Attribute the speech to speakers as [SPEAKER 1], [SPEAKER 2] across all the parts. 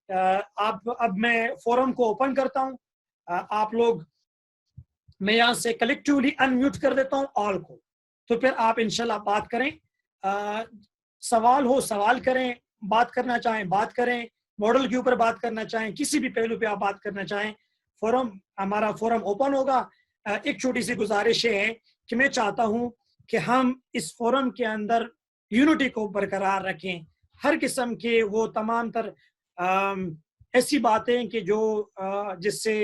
[SPEAKER 1] اب میں فورم کو اوپن کرتا ہوں. آپ لوگ میں یہاں سے کلیکٹیولی انمیوٹ کر دیتا ہوں آل کو, تو پھر آپ انشاءاللہ بات کریں. سوال ہو سوال کریں, بات کرنا چاہیں بات کریں, ماڈل کے اوپر بات کرنا چاہیں, کسی بھی پہلو پہ آپ بات کرنا چاہیں. ہمارا فورم اوپن ہوگا. ایک چھوٹی سی گزارش ہے کہ میں چاہتا ہوں کہ ہم اس فورم کے اندر یونٹی کو برقرار رکھیں. ہر قسم کے وہ تمام تر ایسی باتیں کہ جو جس سے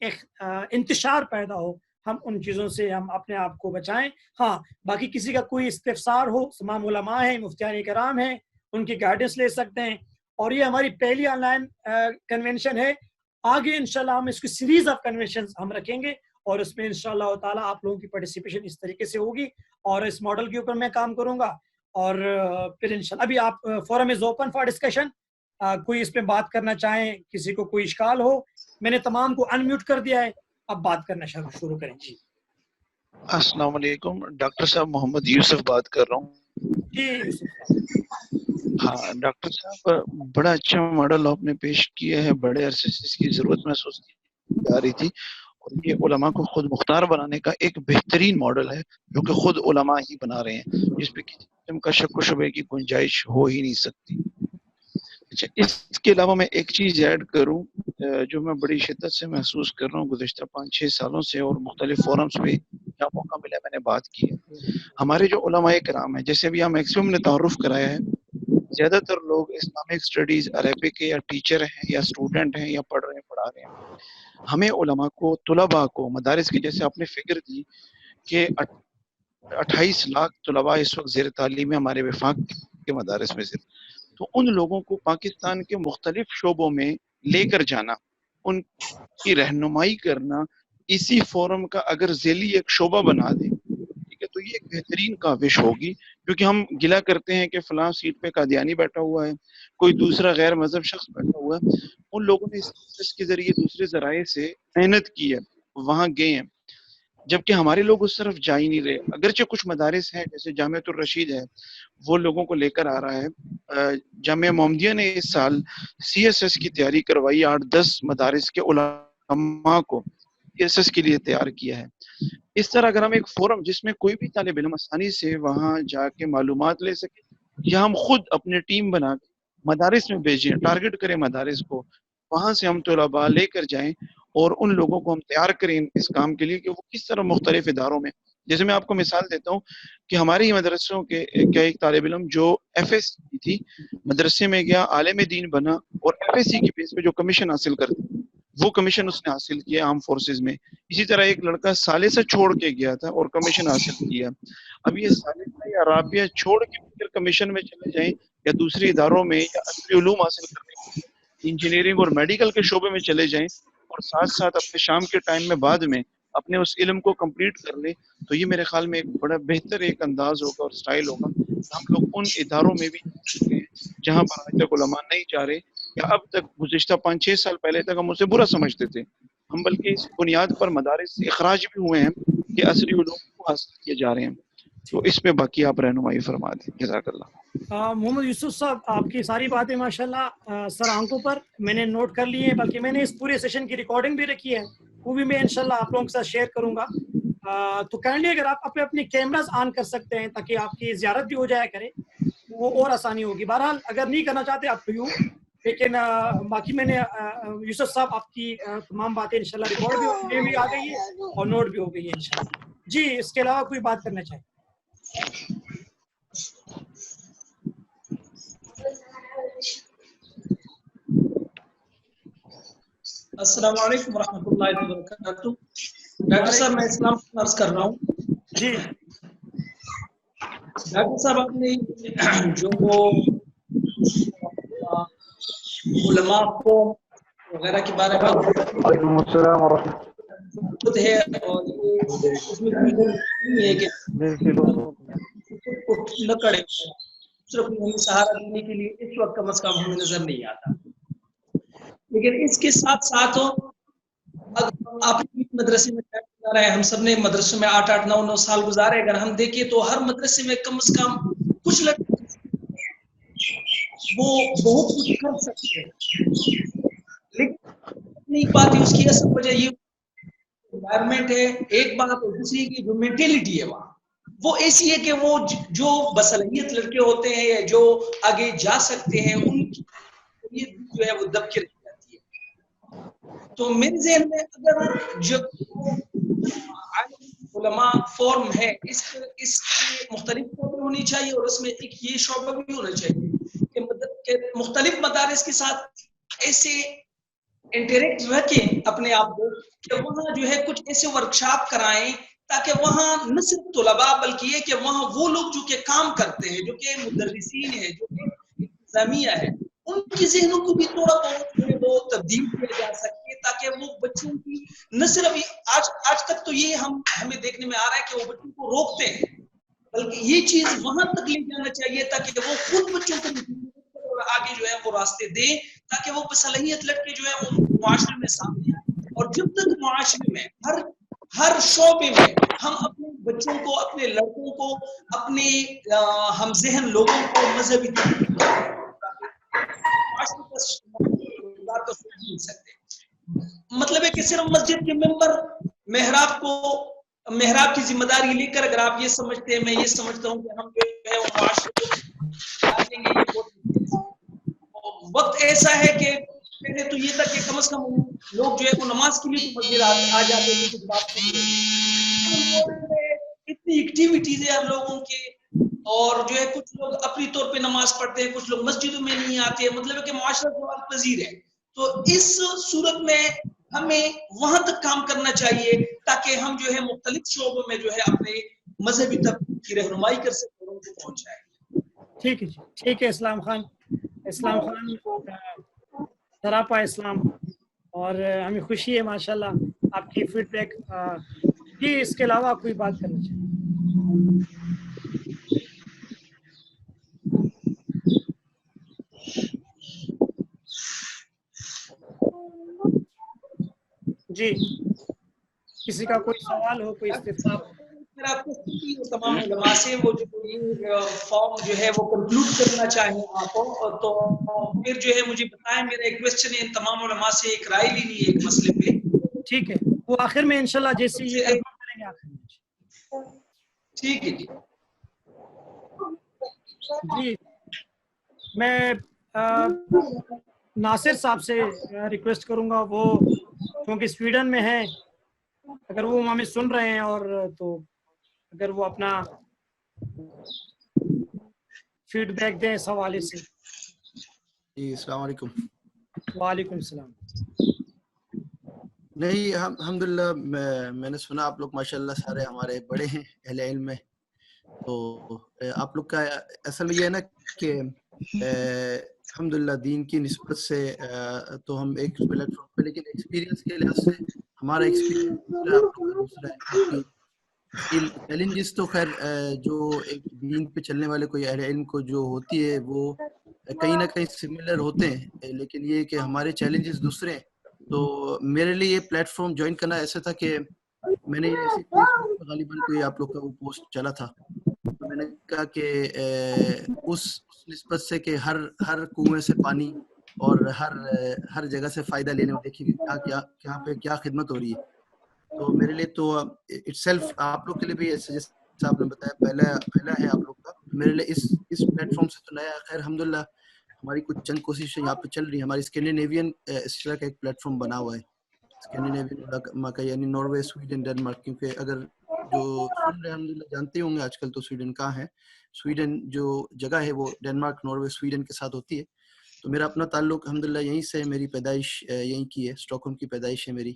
[SPEAKER 1] ایک انتشار پیدا ہو, ہم ان چیزوں سے ہم اپنے آپ کو بچائیں. ہاں, باقی کسی کا کوئی استفسار ہو, تمام علماء ہیں, مفتیان کرام ہیں, ان کی گائیڈنس لے سکتے ہیں. اور یہ ہماری پہلی آن لائن کنونشن ہے. آگے انشاءاللہ ہم اس کی سیریز آف کنونشن ہم رکھیں گے, اور اس میں انشاءاللہ تعالیٰ آپ لوگوں کی پارٹیسپیشن اس طریقے سے ہوگی, اور اس ماڈل کے اوپر میں کام کروں گا. اور پھر انشاءاللہ ابھی آپ forum is open for discussion. کوئی اس پہ بات کرنا چاہیں, کسی کو کوئی اشکال ہو, میں نے تمام کو انمیوٹ کر دیا ہے, اب بات کرنا شروع کریں. جی
[SPEAKER 2] السلام علیکم, ڈاکٹر صاحب محمد یوسف بات کر رہا ہوں.
[SPEAKER 1] جی یوسف صاحب.
[SPEAKER 2] ہاں ڈاکٹر صاحب, بڑا اچھا ماڈل آپ نے پیش کیا ہے. بڑے عرصے سے اس کی ضرورت محسوس کی جا رہی تھی, اور یہ علماء کو خود مختار بنانے کا ایک بہترین ماڈل ہے جو کہ خود علماء ہی بنا رہے ہیں, جس پہ کسی قسم کا شک و شبے کی گنجائش ہو ہی نہیں سکتی. اچھا, اس کے علاوہ میں ایک چیز ایڈ کروں جو میں بڑی شدت سے محسوس کر رہا ہوں گزشتہ 5-6 سالوں سے, اور مختلف فورمز پہ جہاں موقع ملا میں نے بات کی ہے. ہمارے جو علماء کرام ہیں, جیسے بھی ہم میکسیمم نے تعارف کرایا ہے, زیادہ تر لوگ اسلامک اسٹڈیز عربک کے یا ٹیچر ہیں یا اسٹوڈنٹ ہیں یا پڑھ رہے ہیں پڑھا رہے ہیں. ہمیں علماء کو, طلباء کو مدارس کی, جیسے آپ نے فکر دی کہ 28 لاکھ طلباء اس وقت زیر تعلیم ہے ہمارے وفاق کے مدارس میں صرف, تو ان لوگوں کو پاکستان کے مختلف شعبوں میں لے کر جانا, ان کی رہنمائی کرنا, اسی فورم کا اگر ذیلی ایک شعبہ بنا دیں, ٹھیک ہے, تو یہ ایک بہترین کاوش ہوگی. کیونکہ ہم گلا کرتے ہیں کہ فلاں سیٹ پہ قادیانی بیٹھا ہوا ہے, کوئی دوسرا غیر مذہب شخص بیٹھا ہوا ہے. ان لوگوں نے اس کے ذریعے دوسرے ذرائع سے محنت کی ہے, وہاں گئے ہیں, جبکہ ہمارے لوگ اس طرف جا ہی نہیں رہے. اگرچہ کچھ مدارس ہیں جیسے جامعۃ الرشید ہے, وہ لوگوں کو لے کر آ رہا ہے. جامعہ محمدیہ نے اس سال CSS کی تیاری کروائی, 8-10 مدارس کے علماء کو CSS کے لیے تیار کیا ہے. اس طرح اگر ہم ایک فورم جس میں کوئی بھی طالب علم آسانی سے وہاں جا کے معلومات لے سکے, یا ہم خود اپنے ٹیم بنا کے مدارس میں بھیجیں, ٹارگٹ کریں مدارس کو, وہاں سے ہم طلباء لے کر جائیں اور ان لوگوں کو ہم تیار کریں اس کام کے لیے کہ وہ کس طرح مختلف اداروں میں, جیسے میں آپ کو مثال دیتا ہوں کہ ہمارے ہی مدرسوں کے ایک طالب علم جو FSC کی تھی, مدرسے میں گیا, عالم دین بنا, اور FSC کی بیس پہ جو کمیشن حاصل کرتا وہ کمیشن اس نے حاصل کیا آرم فورسز میں. اسی طرح ایک لڑکا ثالثہ چھوڑ کے گیا تھا اور کمیشن حاصل کیا. اب یہ ثالثہ یا رابعہ چھوڑ کے پھر کمیشن میں چلے جائیں, یا دوسرے اداروں میں یا عصری علوم حاصل کرنے, انجینئرنگ اور میڈیکل کے شعبے میں چلے جائیں, اور ساتھ ساتھ اپنے شام کے ٹائم میں بعد میں اپنے اس علم کو کمپلیٹ کر لیں, تو یہ میرے خیال میں ایک بڑا بہتر ایک انداز ہوگا اور سٹائل ہوگا. ہم لوگ ان اداروں میں بھی جہاں پر آج تک علماء نہیں جا رہے, یا اب تک گزشتہ 5-6 سال پہلے تک ہم اسے برا سمجھتے تھے, ہم بلکہ اس بنیاد پر مدارس سے اخراج بھی ہوئے ہیں کہ عصری علوم کو حاصل کیے جا رہے ہیں. تو اس پہ باقی آپ رہنمائی فرما دیں. جزاک اللہ.
[SPEAKER 1] محمد یوسف صاحب, آپ کی ساری باتیں ماشاءاللہ سر آنکھوں پر میں نے نوٹ کر لی ہیں, بلکہ میں نے اس پورے سیشن کی ریکارڈنگ بھی رکھی ہے, وہ بھی میں انشاءاللہ آپ لوگوں کے ساتھ شیئر کروں گا. تو کائنڈلی اگر آپ اپنے کیمراز آن کر سکتے ہیں تاکہ آپ کی زیارت بھی ہو جایا کرے, وہ اور آسانی ہوگی. بہرحال اگر نہیں کرنا چاہتے آپ ٹو یو, لیکن باقی میں نے یوسف صاحب آپ کی تمام باتیں انشاءاللہ ریکارڈ بھی آ گئی ہے اور نوٹ بھی ہو گئی ہے انشاءاللہ. جی, اس کے علاوہ کوئی بات کرنا چاہے؟
[SPEAKER 3] السلام علیکم ورحمۃ اللہ وبرکاتہ. ڈاکٹر صاحب میں اسلام عرض کر رہا ہوں.
[SPEAKER 1] جی
[SPEAKER 3] ڈاکٹر صاحب, آپ نے جو علماء کو وغیرہ کے بارے میں
[SPEAKER 4] وعلیکم السلام ورحمۃ
[SPEAKER 3] ہے, اور اس میں کوئی نہیں ہے کہ نہ کرے, صرف ہمیں سہارا دینے کے لیے اس وقت کم از کم ہمیں نظر نہیں آتا. لیکن اس کے ساتھ ساتھ آپ مدرسے میں رہے ہیں, ہم سب نے مدرسوں میں 8-8, 9-9 سال گزارے. اگر ہم دیکھیں تو ہر مدرسے میں کم از کم کچھ لڑکے وہ بہت کچھ کر سکتے ہیں لیکن نہیں پاتی. اس کی اصل وجہ یہ انوائرمنٹ ہے ایک بات, اور دوسری کی جو مینٹیلٹی ہے وہاں وہ ایسی ہے کہ وہ جو بصلاحیت لڑکے ہوتے ہیں یا جو آگے جا سکتے ہیں ان کی جو ہے وہ دب کے رہ جاتی ہے. تو میرے ذہن میں اگر جب علماء فورم ہے اس کی مختلف فورم ہونی چاہیے, اور اس میں ایک یہ شعبہ بھی ہونا چاہیے کہ مختلف مدارس کے ساتھ ایسے انٹریکٹ رکھیں اپنے آپ کو کہ وہاں جو ہے کچھ ایسے ورکشاپ کرائیں تاکہ وہاں نہ صرف طلباء بلکہ یہ کہ وہاں وہ لوگ جو کہ کام کرتے ہیں, جو کہ مدرسین ہیں, جو کہ انتظامیہ ہے, ان کی ذہنوں کو بھی تھوڑا بہت جو ہے وہ تبدیل کیا جا سکے تاکہ وہ بچوں کی نہ صرف آج تک تو یہ ہمیں دیکھنے میں آ رہا ہے کہ وہ بچوں کو روکتے ہیں, بلکہ یہ چیز وہاں تک لے جانا چاہیے تاکہ وہ خود بچوں کو اور آگے جو ہے وہ راستے دیں تاکہ وہ بصلاحیت لڑکے جو ہے وہ معاشرے میں سامنے آئیں. اور جب تک معاشرے میں ہر شعبے میں ہم اپنے بچوں کو, اپنے لڑکوں کو, اپنے ہم ذہن لوگوں کو مذہبی مل سکتے. مطلب ہے کہ صرف مسجد کے ممبر محراب کی ذمہ داری لے کر اگر آپ یہ سمجھتے ہیں, میں یہ سمجھتا ہوں کہ ہم جو ہے وہ معاشرے کو دیں گے, یہ وقت ایسا ہے کہ پہلے تو یہ تھا کہ کم از کم لوگ جو ہے وہ نماز کے لیے مسجد آ جاتے تھے کچھ بات اتنی ایکٹیویٹیز ہے ہم لوگوں کے, اور جو ہے کچھ لوگ اپنی طور پہ نماز پڑھتے ہیں, کچھ لوگ مسجدوں میں نہیں آتے, مطلب ہے کہ معاشرہ سوال پذیر ہے. تو اس صورت میں ہمیں وہاں تک کام کرنا چاہیے تاکہ ہم جو ہے مختلف شعبوں میں جو ہے اپنے مذہبی طبقے کی رہنمائی کر سکیں اور ان کو پہنچائیں.
[SPEAKER 1] ٹھیک ہے جی, ٹھیک ہے اسلام خان سراپا اسلام, اور ہمیں خوشی ہے ماشاءاللہ آپ کی فیڈ بیک. جی اس کے علاوہ کوئی بات کرنا چاہیے؟ جی کسی کا کوئی سوال ہو, کوئی استفسار ہو؟
[SPEAKER 3] آپ کو تمام علماء سے وہ جو فارم جو ہے وہ کنکلوڈ کرنا چاہیں آپ تو پھر جو ہے مجھے بتائیں. میرا ایک کویسچن ہے تمام علماء سے ایک رائے لینی ہے ایک مسئلے پہ.
[SPEAKER 1] ٹھیک ہے, وہ آخر میں انشاءاللہ جیسے یہ کریں گے آخر میں.
[SPEAKER 3] ٹھیک ہے جی.
[SPEAKER 1] جی میں ناصر صاحب سے ریکویسٹ کروں گا, وہ کیونکہ سویڈن میں ہیں, اگر وہ ہمیں سن رہے ہیں اور تو اگر وہ اپنا فیڈ بیک دیں اس حوالے سے.
[SPEAKER 5] جی السلام علیکم.
[SPEAKER 1] وعلیکم السلام.
[SPEAKER 5] نہیں الحمدللہ میں نے سنا آپ لوگ ماشاءاللہ سارے ہمارے بڑے ہیں, اہل علم میں, تو آپ لوگ کا اصل میں یہ ہے نا کہ الحمدللہ دین کی نسبت سے تو ہم ایک پلیٹ فارم پہ, لیکن ایکسپیرینس کے لحاظ سے ہمارا ایکسپیرینس دوسرا, آپ لوگ کا دوسرا ہے. چیلنجز تو خیر جو ایک دین پہ چلنے والے کوئی اہل علم کو جو ہوتی ہے وہ کہیں نہ کہیں سملر ہوتے ہیں, لیکن یہ کہ ہمارے چیلنجز دوسرے ہیں. تو میرے لیے یہ پلیٹ فارم جوائن کرنا ایسا تھا کہ میں نے ایسی غالباً کوئی آپ لوگ کا وہ پوسٹ چلا تھا, تو میں نے کہا کہ اس نسبت سے کہ ہر کنویں سے پانی اور ہر جگہ سے فائدہ لینے میں دیکھیے کیا پہ کیا خدمت ہو رہی ہے. تو میرے لیے تو اٹ سیلف آپ لوگ کے لیے بھی جیسے آپ نے بتایا پہلا ہے آپ لوگ کا, میرے لیے اس پلیٹ فارم سے تو نیا. خیر الحمدللہ ہماری کچھ چند کوششیں یہاں پہ چل رہی ہیں. ہماری اسکینڈینیوین اس طرح کا ایک پلیٹ فارم بنا ہوا ہے, اسکینڈینیوین کا یعنی ناروے, سویڈن, ڈنمارک, کیونکہ اگر جو سن رہے الحمدللہ جانتے ہوں گے آج کل تو سویڈن کہاں ہے. سویڈن جو جگہ ہے وہ ڈنمارک, ناروے, سویڈن کے ساتھ ہوتی ہے. تو میرا اپنا تعلق الحمدللہ یہیں سے, میری پیدائش یہیں کی ہے, اسٹاک ہوم کی پیدائش ہے میری,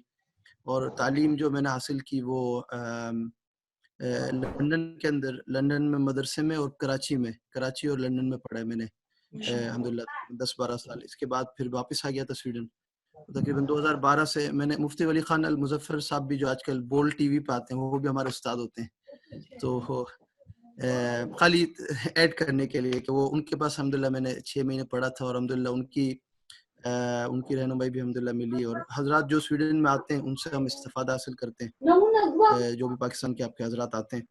[SPEAKER 5] اور تعلیم جو میں نے حاصل کی وہ لندن کے اندر, لندن میں مدرسے میں, اور کراچی اور لندن میں پڑھا ہے میں نے الحمدللہ 10-12 سال. اس کے بعد پھر واپس آ گیا تھا سویڈن. تقریباً 2012 سے میں نے مفتی ولی خان المظفر صاحب بھی جو آج کل بول ٹی وی پہ آتے ہیں وہ بھی ہمارے استاد ہوتے ہیں, تو خالی ایڈ کرنے کے لیے کہ وہ ان کے پاس الحمدللہ میں نے 6 مہینے پڑھا تھا, اور الحمدللہ ان کی رہنمائی بھی الحمدللہ ملی. اور حضرات جو سویڈن میں آتے ہیں ان سے ہم استفادہ حاصل کرتے ہیں, جو بھی پاکستان کے آپ کے حضرات آتے ہیں.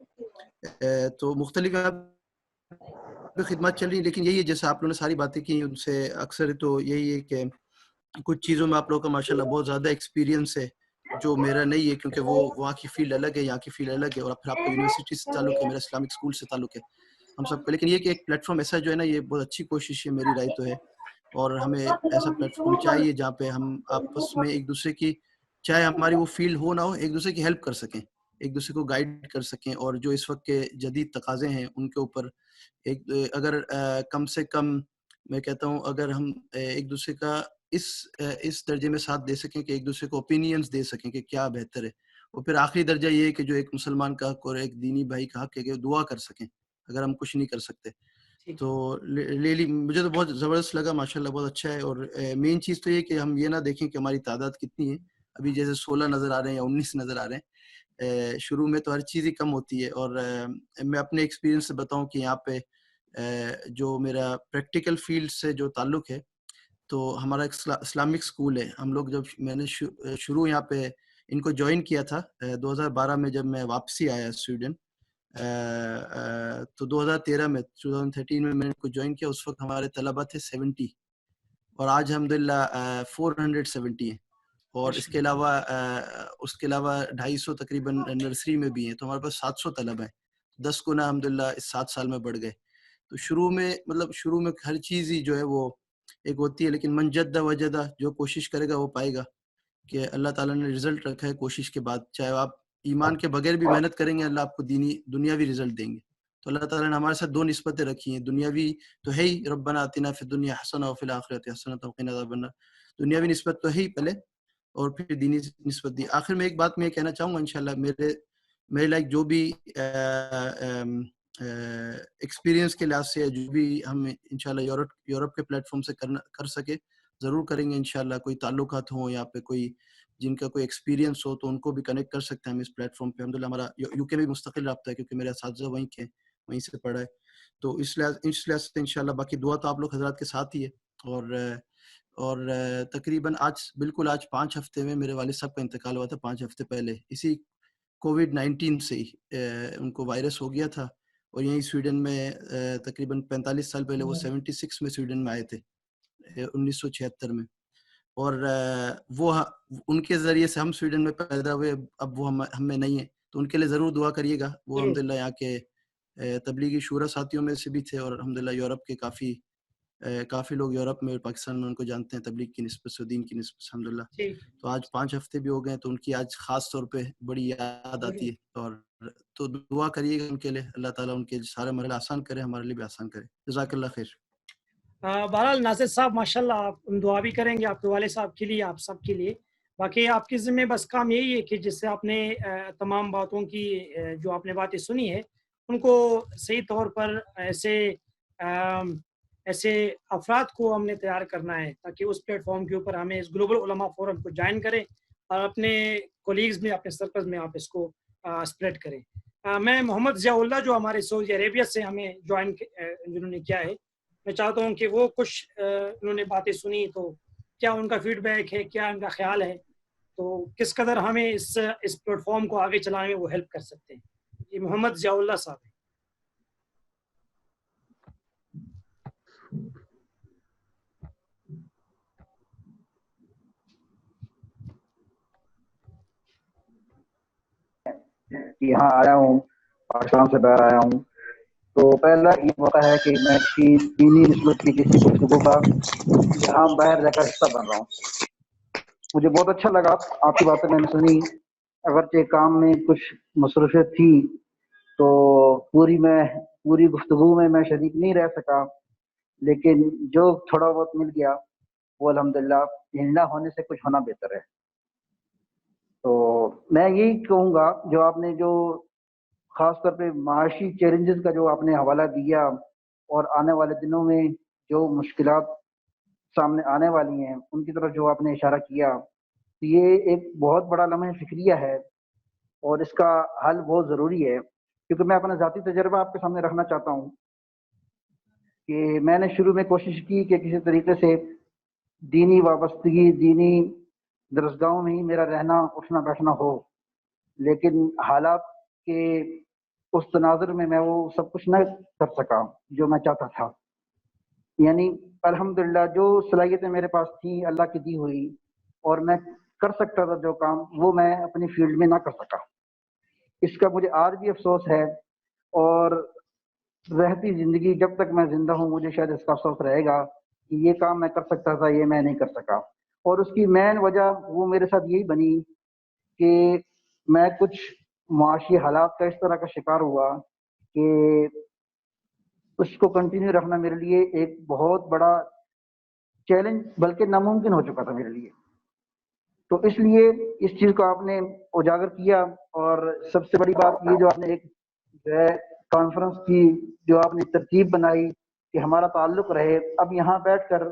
[SPEAKER 5] تو مختلف بھی خدمات چل رہی ہیں، لیکن یہی ہے جیسے آپ لوگوں نے ساری باتیں کی ان سے اکثر تو یہی ہے کہ کچھ چیزوں میں آپ لوگوں کا ماشاءاللہ بہت زیادہ ایکسپیرینس ہے جو میرا نہیں ہے، کیونکہ وہ وہاں کی فیلڈ الگ ہے، یہاں کی فیلڈ الگ ہے، اور پھر آپ کا یونیورسٹی سے تعلق ہے، میرا اسلامک اسکول سے تعلق ہے ہم سب کا. لیکن یہ کہ ایک پلیٹ فارم ایسا جو ہے نا، یہ بہت اچھی کوشش ہے، میری رائے تو ہے، اور ہمیں ایسا پلیٹ فارم چاہیے جہاں پہ ہم آپس میں ایک دوسرے کی، چاہے ہماری وہ فیلڈ ہو نہ ہو، ایک دوسرے کی ہیلپ کر سکیں، ایک دوسرے کو گائیڈ کر سکیں، اور جو اس وقت کے جدید تقاضے ہیں ان کے اوپر اگر کم سے کم میں کہتا ہوں اگر ہم ایک دوسرے کا اس درجے میں ساتھ دے سکیں کہ ایک دوسرے کو اوپینینز دے سکیں کہ کیا بہتر ہے. اور پھر آخری درجہ یہ ہے کہ جو ایک مسلمان کا حق اور ایک دینی بھائی کا حق ہے کہ دعا کر سکیں اگر ہم کچھ نہیں کر سکتے. تو مجھے تو بہت زبردست لگا ماشاءاللہ، بہت اچھا ہے. اور مین چیز تو یہ کہ ہم یہ نہ دیکھیں کہ ہماری تعداد کتنی ہے، ابھی جیسے 16 نظر آ رہے ہیں یا 19 نظر آ رہے ہیں. شروع میں تو ہر چیز ہی کم ہوتی ہے. اور میں اپنے ایکسپیرینس سے بتاؤں کہ یہاں پہ جو میرا پریکٹیکل فیلڈ سے جو تعلق ہے، تو ہمارا ایک اسلامک اسکول ہے. ہم لوگ جب میں نے شروع یہاں پہ ان کو جوائن کیا تھا 2012 میں، جب میں واپسی آیا سویڈن، تو 2013 میں 2013 میں نے ان کو جوائن کیا. اس وقت ہمارے طلبہ تھے 70، اور آج الحمدللہ 470 ہیں. اور اس کے علاوہ 250 تقریباً نرسری میں بھی ہیں، تو ہمارے پاس 700 طلبہ ہیں. 10 گنا الحمدللہ اس 7 سال میں بڑھ گئے. تو شروع میں ہر چیز ہی جو ہے وہ ایک ہوتی ہے، لیکن من جد وجدہ، جو کوشش کرے گا وہ پائے گا. کہ اللہ تعالیٰ نے رزلٹ رکھا ہے کوشش کے بعد، چاہے آپ ایمان کے بغیر بھی محنت کریں گے اللہ آپ کو دنیاوی رزلٹ دیں گے. تو اللہ تعالیٰ نے ہمارے ساتھ 2 نسبتیں رکھی ہیں. دنیاوی تو ہے ہی، ربنا آتنا فی الدنیا حسنہ وفی الآخرۃ حسنۃ وقنا عذاب النار. دنیاوی نسبت تو ہے ہی پہلے، اور پھر دینی نسبت دی. آخر میں ایک بات میں یہ کہنا چاہوں گا، انشاءاللہ میرے لائک جو بھی ایکسپیرینس کے لحاظ سے جو بھی ہم انشاءاللہ یورپ کے پلیٹ فارم سے کر سکے ضرور کریں گے انشاءاللہ. کوئی تعلقات ہوں یا پہ کوئی جن کا کوئی ایکسپیرینس ہو تو ان کو بھی کنیکٹ کر سکتے ہیں ہم اس پلیٹ فارم پہ. الحمدللہ ہمارا یو کے میں مستقل رابطہ ہے، کیونکہ میرے اساتذہ وہیں سے پڑھا ہے. تو اس لحاظ سے انشاءاللہ باقی دعا تو آپ لوگ حضرات کے ساتھ ہی ہے. اور تقریباً آج 5 ہفتے میں میرے والد صاحب کا انتقال ہوا تھا. 5 ہفتے پہلے اسی کووڈ-19 سے ہی ان کو وائرس ہو گیا تھا. اور یہیں سویڈن میں تقریباً 45 سال پہلے وہ 76 میں سویڈن میں آئے تھے 1976 میں. اور وہ ان کے ذریعے سے ہم سویڈن میں پیدا ہوئے. اب وہ ہم میں نہیں ہے، تو ان کے لیے ضرور دعا کریے گا. وہ الحمدللہ یہاں کے تبلیغی شورا ساتھیوں میں سے بھی تھے، اور الحمدللہ یورپ کے کافی لوگ یورپ میں اور پاکستان میں ان کو جانتے ہیں تبلیغ کی نسبت سے، دین کی نسبت سے الحمدللہ. تو آج 5 ہفتے بھی ہو گئے، تو ان کی آج خاص طور پہ بڑی یاد آتی ہے. اور تو دعا کریے گا ان کے لیے، اللہ تعالیٰ ان کے سارے مرحلے آسان کرے، ہمارے لیے بھی آسان کرے. جزاک اللہ خیر.
[SPEAKER 1] بہرحال ناصر صاحب ماشاءاللہ آپ دعا بھی کریں گے آپ کے والد صاحب کے لیے، آپ سب کے لیے. باقی آپ کے ذمہ بس کام یہی ہے کہ جس سے آپ نے تمام باتوں کی جو آپ نے باتیں سنی ہے ان کو صحیح طور پر ایسے افراد کو ہم نے تیار کرنا ہے تاکہ اس پلیٹ فارم کے اوپر ہمیں اس گلوبل علماء فورم کو جوائن کریں اور اپنے کولیگز میں، اپنے سرکلز میں آپ اس کو اسپریڈ کریں. میں محمد ضیاء اللہ جو ہمارے سعودی عربیہ سے ہمیں جوائن جنہوں نے کیا ہے، میں چاہتا ہوں کہ وہ کچھ انہوں نے باتیں سنی تو کیا ان کا فیڈ بیک ہے، کیا ان کا خیال ہے، تو کس قدر ہمیں اس پلیٹ فارم کو آگے چلانے میں وہ ہیلپ کر سکتے ہیں. یہ محمد ضیاء اللہ صاحب ہیں.
[SPEAKER 4] یہاں آیا ہوں، پاکستان سے باہر آیا ہوں، تو پہلا یہ موقع ہے کہ میں کسی دینی نسبت کی کسی گفتگو کا یہاں باہر جا کر حصہ بن رہا ہوں. مجھے بہت اچھا لگا، آپ کی باتیں میں نے سنی. اگرچہ کام میں کچھ مصروفیت تھی تو پوری گفتگو میں شریک نہیں رہ سکا، لیکن جو تھوڑا بہت مل گیا وہ الحمدللہ نہ ہونے سے کچھ ہونا بہتر ہے. تو میں یہی کہوں گا، جو آپ نے جو خاص طور پہ معاشی چیلنجز کا جو آپ نے حوالہ دیا اور آنے والے دنوں میں جو مشکلات سامنے آنے والی ہیں ان کی طرف جو آپ نے اشارہ کیا، تو یہ ایک بہت بڑا لمحہ فکریہ ہے اور اس کا حل بہت ضروری ہے. کیونکہ میں اپنا ذاتی تجربہ آپ کے سامنے رکھنا چاہتا ہوں کہ میں نے شروع میں کوشش کی کہ کسی طریقے سے دینی وابستگی، دینی درسگاہوں میں ہی میرا رہنا اٹھنا بیٹھنا ہو، لیکن حالات کے اس تناظر میں میں وہ سب کچھ نہ کر سکا جو میں چاہتا تھا. یعنی الحمدللہ جو صلاحیتیں میرے پاس تھیں اللہ کی دی ہوئی اور میں کر سکتا تھا جو کام، وہ میں اپنی فیلڈ میں نہ کر سکا. اس کا مجھے آج بھی افسوس ہے، اور رہتی زندگی جب تک میں زندہ ہوں مجھے شاید اس کا افسوس رہے گا کہ یہ کام میں کر سکتا تھا، یہ میں نہیں کر سکا. اور اس کی مین وجہ وہ میرے ساتھ یہی بنی کہ میں کچھ معاشی حالات کا اس طرح کا شکار ہوا کہ اس کو کنٹینیو رکھنا میرے لیے ایک بہت بڑا چیلنج بلکہ ناممکن ہو چکا تھا میرے لیے. تو اس لیے اس چیز کو آپ نے اجاگر کیا، اور سب سے بڑی بات یہ جو آپ نے ایک جو ہے کانفرنس کی جو آپ نے ترتیب بنائی کہ ہمارا تعلق رہے. اب یہاں بیٹھ کر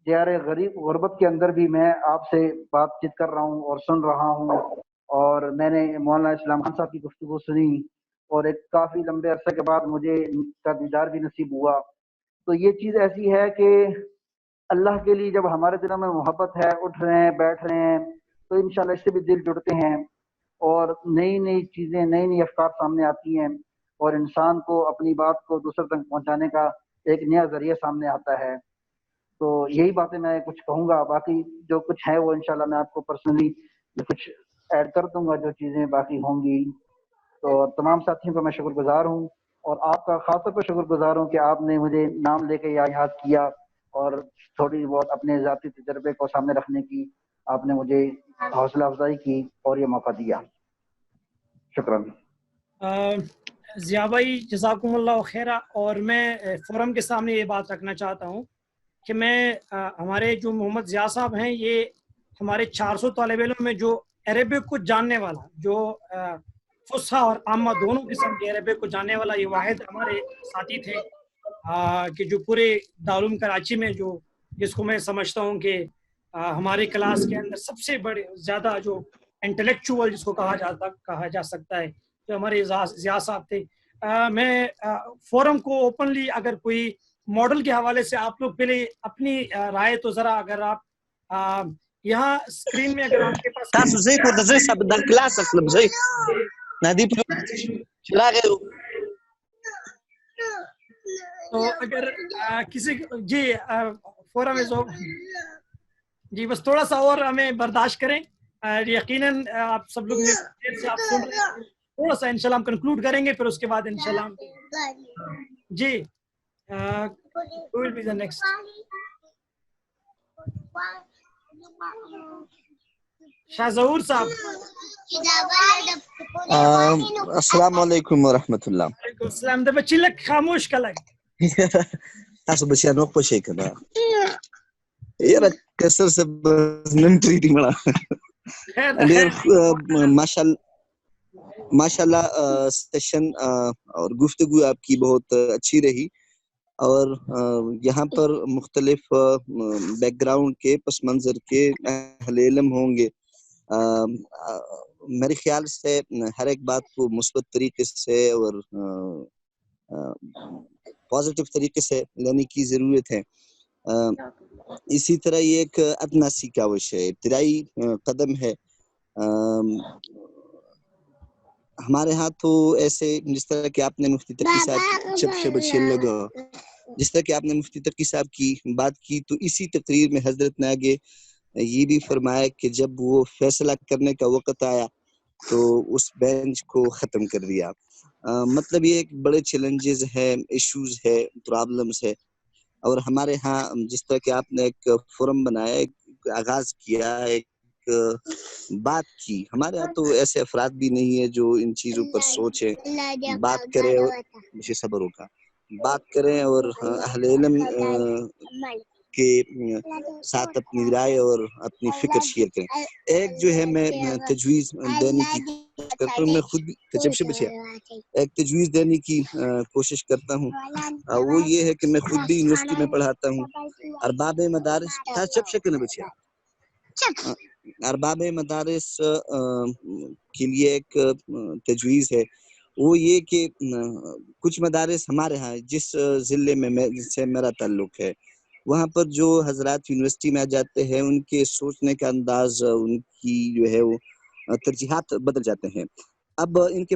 [SPEAKER 4] دیار غریب غربت کے اندر بھی میں آپ سے بات چیت کر رہا ہوں اور سن رہا ہوں، اور میں نے مولانا اسلام خان صاحب کی گفتگو سنی، اور ایک کافی لمبے عرصے کے بعد مجھے ان کا دیدار بھی نصیب ہوا. تو یہ چیز ایسی ہے کہ اللہ کے لیے جب ہمارے دلوں میں محبت ہے، اٹھ رہے ہیں بیٹھ رہے ہیں، تو انشاءاللہ اس سے بھی دل جڑتے ہیں اور نئی نئی چیزیں نئی نئی افکار سامنے آتی ہیں، اور انسان کو اپنی بات کو دوسرے تک پہنچانے کا ایک نیا ذریعہ سامنے آتا ہے. تو یہی باتیں میں کچھ کہوں گا، باقی جو کچھ ہے وہ انشاءاللہ میں آپ کو پرسنلی کچھ ایڈ کر دوں گا جو چیزیں باقی ہوں گی. تو تمام ساتھیوں کا میں شکر گزار ہوں، اور آپ کا خاص طور پر شکر گزار ہوں کہ آپ نے مجھے نام لے کے یاد کیا، اور تھوڑی بہت اپنے ذاتی تجربے کو سامنے رکھنے کی آپ نے مجھے حوصلہ افزائی کی اور یہ موقع دیا. شکراً.
[SPEAKER 1] ضیاء بھائی جزاکم اللہ خیرہ. اور میں فورم کے سامنے یہ بات رکھنا چاہتا ہوں کہ میں ہمارے جو محمد ضیاء صاحب ہیں، یہ ہمارے 400 طالب علم میں جو عربک کو جاننے والا، جو فصحیٰ اور عامہ دونوں قسم کے عربک کو جاننے والا یہ واحد ہمارے ساتھی تھے کہ جو پورے دارالعلوم کراچی میں جو جس کو میں سمجھتا ہوں کہ ہمارے کلاس کے اندر سب سے بڑے زیادہ جو انٹلیکچوئل جس کو کہا جا سکتا ہے، جو ہمارے ضیاء صاحب تھے. میں فورم کو اوپنلی اگر کوئی ماڈل کے حوالے سے آپ لوگ پہلے اپنی رائے تو ذرا اگر آپ یہاں اسکرین میں اگر آپ کے پاس تو اگر کسی جی فورم جی بس تھوڑا سا اور ہمیں برداشت کریں. یقیناً آپ سب لوگ سے آپ سن رہے ہیں، تھوڑا سا انشاءاللہ ہم کنکلوڈ کریں گے، پھر اس کے بعد انشاءاللہ جی who will be the next. شاہ ظہور صاحب.
[SPEAKER 6] السلام علیکم ورحمۃ اللہ.
[SPEAKER 1] وعلیکم السلام. د بچلک خاموش کلک
[SPEAKER 6] تاسو بچیا نو پوښی کنه یاره کسر سے نن ټریټینګ مړه ډیر ماشاءاللہ سیشن اور گفتگو آپ کی بہت اچھی رہی، اور یہاں پر مختلف بیک گراؤنڈ کے پس منظر کے اہل علم ہوں گے. میرے خیال سے ہر ایک بات کو مثبت طریقے سے اور پازیٹیو طریقے سے لینے کی ضرورت ہے. اسی طرح یہ ایک ادنا سی کاوش ہے، ابتدائی قدم ہے. ہمارے ہاں تو ایسے جس طرح کہ آپ نے مفتی تقی صاحب جس طرح کہ آپ نے مفتی تقی صاحب کی بات کی، تو اسی تقریر میں حضرت نے آگے یہ بھی فرمایا کہ جب وہ فیصلہ کرنے کا وقت آیا تو اس بینچ کو ختم کر دیا. مطلب یہ ایک بڑے چیلنجز ہے، ایشوز ہے، پرابلمز ہے. اور ہمارے ہاں جس طرح کہ آپ نے ایک فورم بنایا، ایک آغاز کیا، ایک بات کی، ہمارے ہاں تو ایسے افراد بھی نہیں ہے جو ان چیزوں پر سوچیں، بات کریں، مجھے صبر ہوگا، بات کریں اور اہل علم کے ساتھ اپنی رائے اور اپنی فکر شیئر کریں. ایک جو ہے میں تجویز دینے کی کوشش کرتا ہوں، میں خود بھی ایک تجویز دینے کی کوشش کرتا ہوں. وہ یہ ہے کہ میں خود بھی یونیورسٹی میں پڑھاتا ہوں. ارباب مدارس ارباب مدارس کے لیے ایک تجویز ہے، وہ یہ کہ کچھ مدارس ہمارے ہاں جس ضلع میں سے میرا تعلق ہے، وہاں پر جو حضرات یونیورسٹی میں آ جاتے ہیں ان کے سوچنے کا انداز، ان کی جو ہے وہ ترجیحات بدل جاتے ہیں. اب ان کے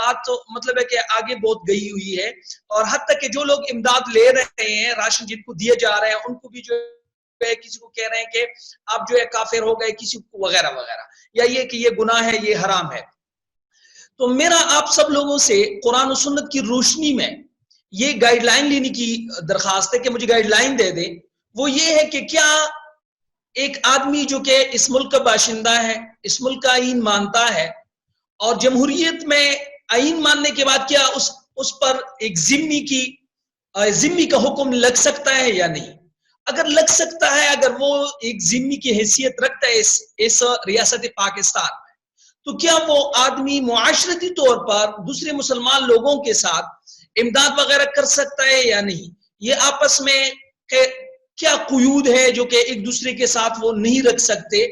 [SPEAKER 3] بات تو مطلب ہے کہ آگے بہت گئی ہوئی ہے، اور حتیٰ کہ جو لوگ امداد لے رہے ہیں، راشن جن کو دیے جا رہے ہیں، ان کو بھی جو ہے کسی کو کہہ رہے ہیں کہ آپ جو ہے کافر ہو گئے، کسی کو وغیرہ وغیرہ، یا یہ کہ یہ گناہ ہے، یہ حرام ہے۔ تو میرا آپ سب لوگوں سے قرآن و سنت کی روشنی میں یہ گائیڈ لائن لینے کی درخواست ہے کہ مجھے گائیڈ لائن دے دیں۔ وہ یہ ہے کہ کیا ایک آدمی جو کہ اس ملک کا باشندہ ہے، اس ملک کا آئین مانتا ہے، اور جمہوریت میں آئین ماننے کے بعد کیا اس پر ایک ذمی کا حکم لگ سکتا ہے یا نہیں؟ اگر لگ سکتا ہے، اگر وہ ایک ذمی کی حیثیت رکھتا ہے اس ریاست پاکستان میں، تو کیا وہ آدمی معاشرتی طور پر دوسرے مسلمان لوگوں کے ساتھ امداد وغیرہ کر سکتا ہے یا نہیں؟ یہ آپس میں کیا قیود ہے جو کہ ایک دوسرے کے ساتھ وہ نہیں رکھ سکتے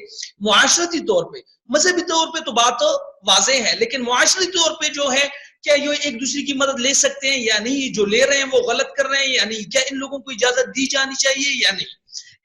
[SPEAKER 3] معاشرتی طور پہ؟ مذہبی طور پہ تو بات واضح ہے، لیکن معاشرتی طور پہ جو ہے کیا یہ ایک دوسرے کی مدد لے سکتے ہیں یا نہیں؟ جو لے رہے ہیں وہ غلط کر رہے ہیں یا نہیں؟ کیا ان لوگوں کو اجازت دی جانی چاہیے یا نہیں؟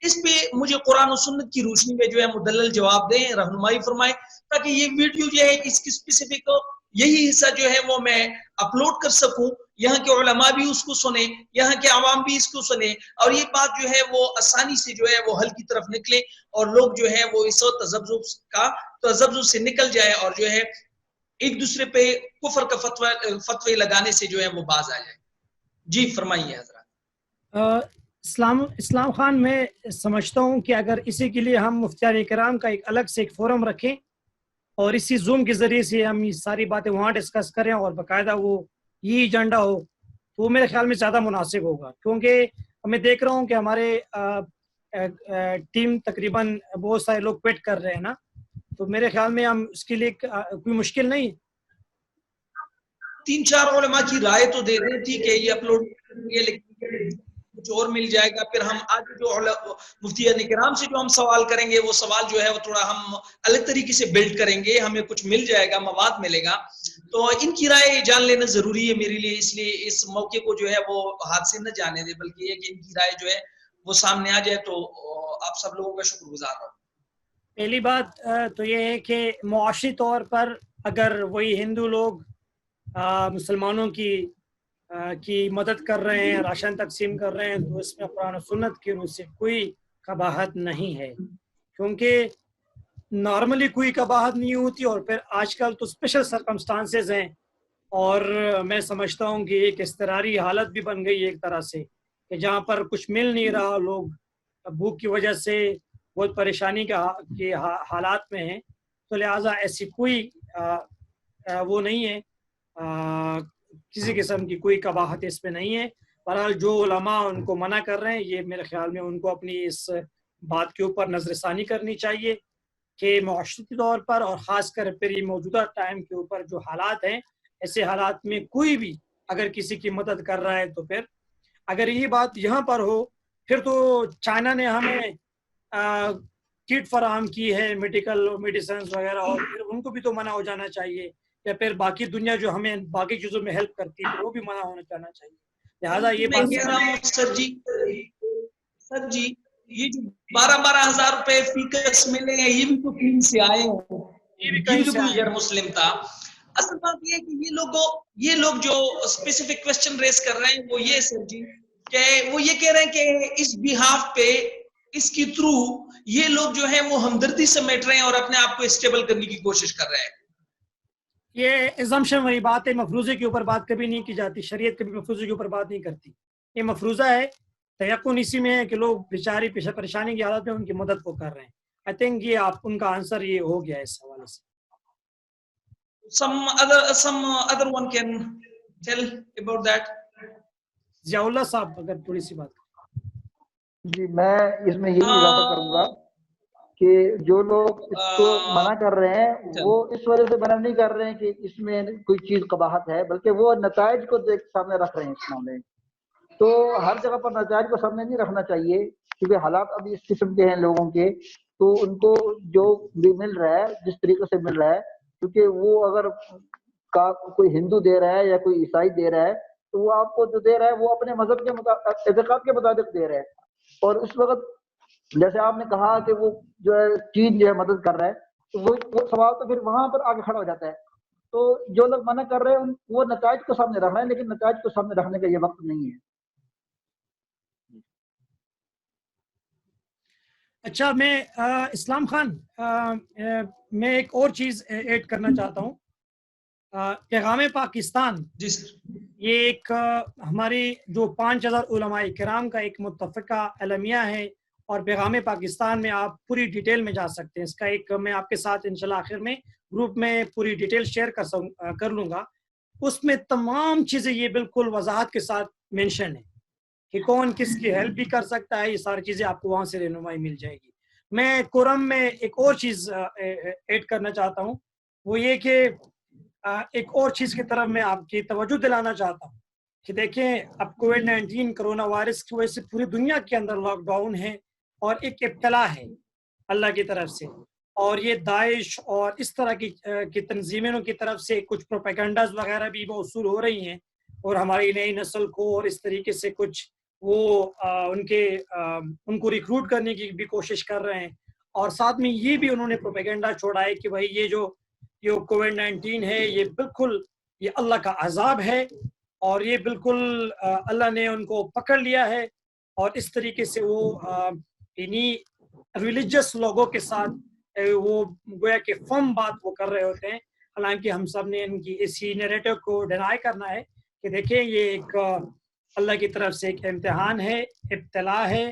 [SPEAKER 3] اس پہ مجھے قرآن و سنت کی روشنی میں جو ہے مدلل جواب دیں، رہنمائی فرمائیں، تاکہ یہ ویڈیو جو ہے اس کی اسپیسیفک یہی حصہ جو ہے وہ میں اپلوڈ کر سکوں، یہاں کے علماء بھی اس کو سنیں، یہاں کے عوام بھی اس کو سنیں، اور یہ بات جو ہے وہ آسانی سے جو ہے وہ حل کی طرف نکلے، اور لوگ جو ہے وہ اس تذبذب سے نکل جائے، اور جو ہے ایک دوسرے پہ کفر کا فتوی لگانے سے جو ہے وہ باز آ جائے۔ جی فرمائیے حضرات۔
[SPEAKER 1] اسلام خان، میں سمجھتا ہوں کہ اگر اسی کے لیے ہم مفتیان کرام کا ایک الگ سے ایک فورم رکھیں اور اسی زوم کے ذریعے سے ہم یہ ساری باتیں وہاں ڈسکس کریں اور باقاعدہ وہ یہ ایجنڈا ہو، تو میرے خیال میں زیادہ مناسب ہوگا، کیونکہ میں دیکھ رہا ہوں کہ ہمارے ٹیم تقریباً بہت سارے لوگ کوئٹ کر رہے ہیں نا، تو میرے خیال میں ہم اس کے لیے کوئی مشکل نہیں۔
[SPEAKER 3] 3-4 علماء کی رائے تو دے رہی تھی کہ یہ اپلوڈ کریں گے، لیکن کچھ اور مل جائے گا، پھر ہم آگے جو مفتیان کرام سے جو ہم سوال کریں گے، وہ سوال جو ہے وہ تھوڑا ہم الگ طریقے سے بلڈ کریں گے، ہمیں کچھ مل جائے گا، مواد ملے گا، تو ان کی رائے جان لینا ضروری ہے میرے لیے، اس لیے اس موقع کو جو ہے وہ ہاتھ سے نہ جانے دے، بلکہ یہ کہ ان کی رائے جو ہے وہ سامنے آ جائے، تو آپ سب لوگوں کا شکر گزار رہا ہوں۔
[SPEAKER 1] پہلی بات تو یہ ہے کہ معاشی طور پر اگر وہی ہندو لوگ مسلمانوں کی مدد کر رہے ہیں، راشن تقسیم کر رہے ہیں، تو اس میں قرآن و سنت کی روح سے کوئی قباحت نہیں ہے، کیونکہ نارملی کوئی قباحت نہیں ہوتی، اور پھر آج کل تو اسپیشل سرکمسٹانسز ہیں، اور میں سمجھتا ہوں کہ ایک اضطراری حالت بھی بن گئی ہے ایک طرح سے، کہ جہاں پر کچھ مل نہیں رہا، لوگ بھوک کی وجہ سے بہت پریشانی کے حالات میں ہیں، تو لہٰذا ایسی کوئی وہ نہیں ہے، کسی قسم کی کوئی قباحت اس میں نہیں ہے۔ بہرحال جو علماء ان کو منع کر رہے ہیں، یہ میرے خیال میں ان کو اپنی اس بات کے اوپر نظر ثانی کرنی چاہیے کہ معاشرتی طور پر، اور خاص کر پھر یہ موجودہ ٹائم کے اوپر جو حالات ہیں، ایسے حالات میں کوئی بھی اگر کسی کی مدد کر رہا ہے، تو پھر اگر یہ بات یہاں پر ہو، پھر تو چائنا نے ہمیں کٹ فراہم کی ہے، میڈیسنز وغیرہ، اور پھر ان کو بھی تو منع ہو جانا چاہیے، یا پھر باقی دنیا جو ہمیں باقی چیزوں میں ہیلپ کرتی ہے وہ بھی منع ہونا چاہنا چاہیے، لہٰذا یہ
[SPEAKER 3] میں
[SPEAKER 1] بات
[SPEAKER 3] کہہ رہا ہوں سر جی یہ جو 12,000 روپے فی کس ملے ہیں، یہ بھی تو کہیں سے آئے ہیں، یہ بھی کوئی غیر مسلم تھا۔ اصل بات یہ ہے کہ یہ لوگ جو اسپیسیفک کوسچن ریز کر رہے ہیں وہ یہ سر جی کہ وہ یہ کہہ رہے ہیں کہ اس بیہاف پہ، اس کی تھرو یہ لوگ جو ہیں وہ ہمدردی سمیٹ رہے ہیں اور اپنے آپ کو اسٹیبل کرنے کی کوشش کر رہے ہیں۔
[SPEAKER 1] یہ ایزمپشن والی بات ہے، مفروضے کے اوپر بات کبھی نہیں کی جاتی، شریعت کبھی مفروضے کے اوپر بات نہیں کرتی، یہ مفروضہ ہے، تیقن اسی میں ہے کہ لوگ بیچاری پریشانی کی حالت میں ان کی مدد کو کر رہے ہیں۔ آئی تھنک یہ آپ ان کا آنسر یہ ہو گیا اس حوالے سے۔
[SPEAKER 3] some other one can tell about that.
[SPEAKER 1] Zia اللہ صاحب اگر تھوڑی سی بات۔
[SPEAKER 4] جی میں اس میں یہی اضافہ کروں گا کہ جو لوگ اس کو منع کر رہے ہیں وہ اس وجہ سے منع نہیں کر رہے ہیں کہ اس میں کوئی چیز قباحت ہے، بلکہ وہ نتائج کو سامنے رکھ رہے ہیں اس معاملے میں۔ تو ہر جگہ پر نتائج کو سامنے نہیں رکھنا چاہیے، کیونکہ حالات ابھی اس قسم کے ہیں لوگوں کے، تو ان کو جو بھی مل رہا ہے جس طریقے سے مل رہا ہے، کیونکہ وہ اگر کوئی ہندو دے رہا ہے یا کوئی عیسائی دے رہا ہے، تو وہ آپ کو جو دے رہا ہے وہ اپنے مذہب کے اعتقاد کے مطابق دے رہا ہے، اور اس وقت جیسے آپ نے کہا کہ وہ جو ہے چین جو ہے مدد کر رہا ہے، تو وہ سوال تو پھر وہاں پر آگے کھڑا ہو جاتا ہے، تو جو لوگ منع کر رہے ہیں وہ نتائج کو سامنے رکھ رہے ہیں، لیکن نتائج کو سامنے رکھنے کا یہ وقت نہیں ہے.
[SPEAKER 1] اچھا، میں اسلام خان میں ایک اور چیز ایڈ کرنا چاہتا ہوں. پیغام پاکستان
[SPEAKER 3] جی سر.
[SPEAKER 1] یہ ایک ہماری جو 5000 علماء کرام کا ایک متفقہ اعلامیہ ہے، اور پیغام پاکستان میں آپ پوری ڈیٹیل میں جا سکتے ہیں. اس کا ایک میں آپ کے ساتھ انشاءاللہ آخر میں گروپ میں پوری ڈیٹیل شیئر کر لوں گا. اس میں تمام چیزیں یہ بالکل وضاحت کے ساتھ مینشن ہے کہ کون کس کی ہیلپ بھی کر سکتا ہے. یہ ساری چیزیں آپ کو وہاں سے رہنمائی مل جائے گی. میں قرم میں ایک اور چیز ایڈ کرنا چاہتا ہوں، وہ یہ کہ ایک اور چیز کی طرف میں آپ کی توجہ دلانا چاہتا ہوں کہ دیکھیں اب کووڈ-19 کرونا وائرس کی وجہ سے پوری دنیا کے اندر لاک ڈاؤن ہے، اور ایک ابتلا ہے اللہ کی طرف سے. اور یہ داعش اور اس طرح کی تنظیموں کی طرف سے کچھ پروپیگنڈاز وغیرہ بھی موصول ہو رہی ہیں، اور ہماری نئی نسل کو اور اس طریقے سے کچھ وہ ان کو ریکروٹ کرنے کی بھی کوشش کر رہے ہیں. اور ساتھ میں یہ بھی انہوں نے پروپیگنڈا چھوڑا ہے کہ بھائی یہ جو کووڈ-19 ہے یہ بالکل یہ اللہ کا عذاب ہے، اور یہ بالکل اللہ نے ان کو پکڑ لیا ہے. اور اس طریقے سے وہ انہی ریلیجس لوگوں کے ساتھ وہ گویا کہ فم بات وہ کر رہے ہوتے ہیں. حالانکہ ہم سب نے ان کی اسی نیریٹو کو ڈینائی کرنا ہے کہ دیکھیں یہ ایک اللہ کی طرف سے ایک امتحان ہے، ابتلا ہے.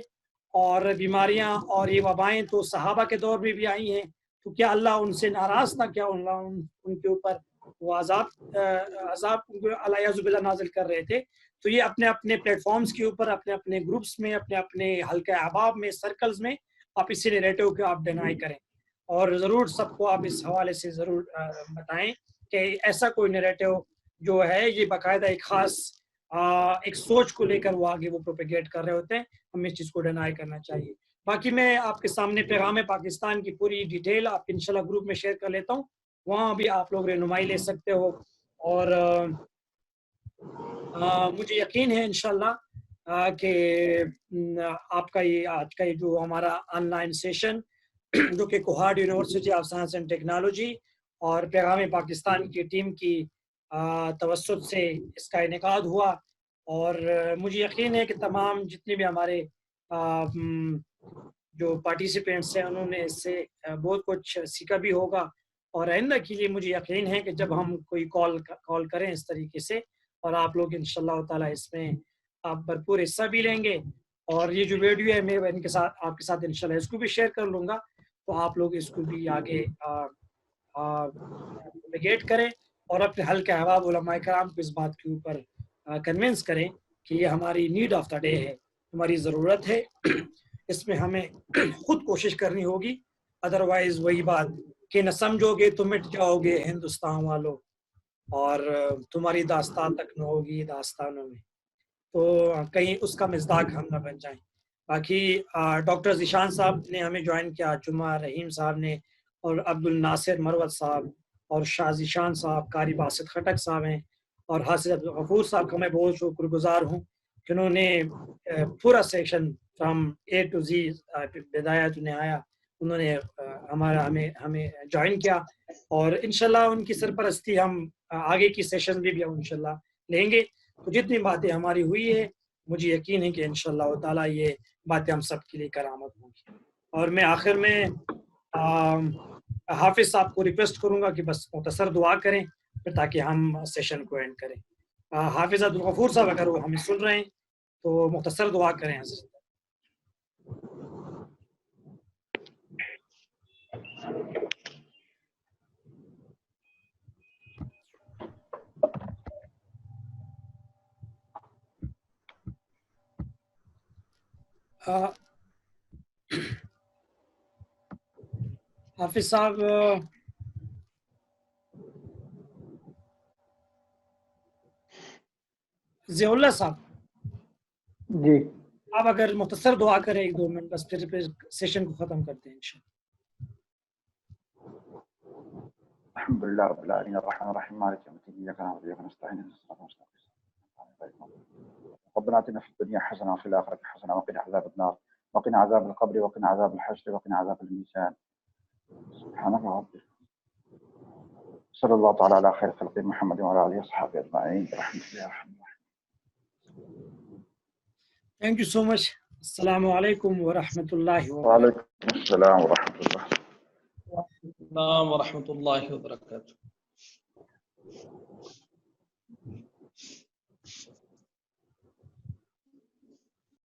[SPEAKER 1] اور بیماریاں اور یہ وبائیں تو صحابہ کے دور میں بھی آئی ہیں، تو کیا اللہ ان سے ناراض تھا؟ کیا اللہ ان کے اوپر وہ عذاب علیہ باللہ نازل کر رہے تھے؟ تو یہ اپنے اپنے پلیٹ فارمز کے اوپر، اپنے اپنے گروپس میں، اپنے اپنے حلقہ احباب میں، سرکلز میں آپ اسی نیریٹو کو آپ ڈینائی کریں. اور ضرور سب کو آپ اس حوالے سے ضرور بتائیں کہ ایسا کوئی نیریٹو جو ہے یہ باقاعدہ ایک خاص ایک سوچ کو لے کر وہ آگے وہ پروپیگیٹ کر رہے ہوتے ہیں. ہمیں اس چیز کو ڈینائی کرنا چاہیے. باقی میں آپ کے سامنے پیغام پاکستان کی پوری ڈیٹیل آپ انشاءاللہ گروپ میں شیئر کر لیتا ہوں، وہاں بھی آپ لوگ رہنمائی لے سکتے ہو. اور مجھے یقین ہے انشاءاللہ کہ آپ کا یہ آج کا یہ جو ہمارا آن لائن سیشن جو کہ Kohat university of science and technology اور پیغام پاکستان کی ٹیم کی توسط سے اس کا انعقاد ہوا. اور مجھے یقین ہے کہ تمام جتنے بھی ہمارے جو پارٹیسپینٹس ہیں انہوں نے اس سے بہت کچھ سیکھا بھی ہوگا. اور آئندہ کے لیے مجھے یقین ہے کہ جب ہم کوئی کال کریں اس طریقے سے، اور آپ لوگ انشاءاللہ تعالیٰ اس میں آپ بھرپور حصہ بھی لیں گے. اور یہ جو ویڈیو ہے میں ان کے ساتھ آپ کے ساتھ انشاءاللہ اس کو بھی شیئر کر لوں گا، تو آپ لوگ اس کو بھی آگے پروپیگیٹ کریں اور اپنے حلقہ احباب علماء کرام کو اس بات کے اوپر کنونس کریں کہ یہ ہماری نیڈ آف دا ڈے ہے، ہماری ضرورت ہے. اس میں ہمیں خود کوشش کرنی ہوگی، ادروائز وہی بات کہ نہ سمجھو گے تو مٹ جاؤ گے ہندوستان والوں، اور تمہاری داستان تک نہ ہوگی داستانوں میں، تو کہیں اس کا مزداق ہم نہ بن جائیں. باقی ڈاکٹر ذیشان صاحب نے ہمیں جوائن کیا، جمعہ رحیم صاحب نے، اور عبد الناصر مروت صاحب، اور شاہ ذیشان صاحب، قاری باسط خٹک صاحب ہیں، اور حافظ عبدالغفور صاحب کا میں بہت شکر گزار ہوں کہ انہوں نے پورا سیکشن فرام اے ٹو زی بدایا تو نہایا انہوں نے ہمیں جوائن کیا. اور انشاءاللہ ان کی سرپرستی ہم آگے کی سیشن بھی ہم انشاءاللہ لیں گے. تو جتنی باتیں ہماری ہوئی ہے مجھے یقین ہے کہ انشاءاللہ تعالیٰ یہ باتیں ہم سب کے لیے کرامت ہوں گی. اور میں آخر میں حافظ صاحب کو ریکویسٹ کروں گا کہ بس مختصر دعا کریں پھر تاکہ ہم سیشن کو اینڈ کریں. حافظ عبدالغفور صاحب اگر وہ ہمیں سن رہے ہیں تو مختصر دعا کریں. حضرت حافظ صاحب ضیاء اللہ صاحب
[SPEAKER 4] جی
[SPEAKER 1] آپ اگر مختصر دعا کریں 1-2 منٹ بس، پھر سیشن کو ختم کرتے ہیں انشاءاللہ.
[SPEAKER 4] الحمد لله رب العالمين الرحمن الرحيم مالك يوم الدين اياك نعبد واياك نستعين اهدنا الصراط المستقيم ربنا آتنا في الدنيا حسنة وفي الآخرة حسنة وقنا عذاب النار وقنا عذاب القبر وقنا عذاب الحشر وقنا عذاب الميزان سبحانك ربي صلی اللہ تعالی علی خیر خلق محمد وعلی آلہ وصحبہ اجمعین برحمۃ اللہ الرحمن الرحیم.
[SPEAKER 1] Thank you so much. Assalamu alaikum wa rahmatullahi wa barakatuh.
[SPEAKER 4] وعلیکم السلام ورحمۃ اللہ.
[SPEAKER 3] السلام ورحمۃ اللہ وبرکاتہ.